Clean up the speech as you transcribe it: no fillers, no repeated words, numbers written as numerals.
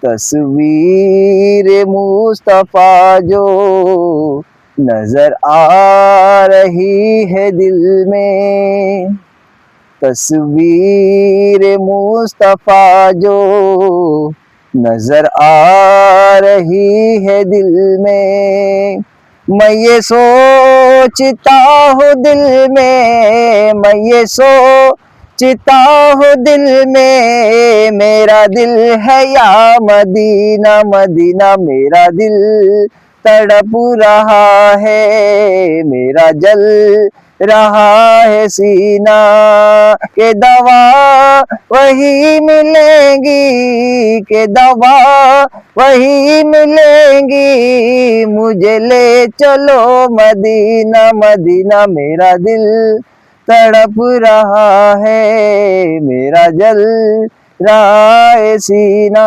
तस्वीर मुस्तफा जो नजर आ रही है दिल में, तस्वीर मुस्तफा जो नजर आ रही है दिल में। मैं ये सोचता हूँ दिल में, मैं ये सोचता हूँ दिल में, मेरा दिल है या मदीना मदीना, मेरा दिल तड़प रहा है, मेरा जल रहा है सीना, के दवा वही मिलेंगी, के दवा वही मिलेंगी, मुझे ले चलो मदीना मदीना, मेरा दिल तड़प रहा है, मेरा जल रहा है सीना।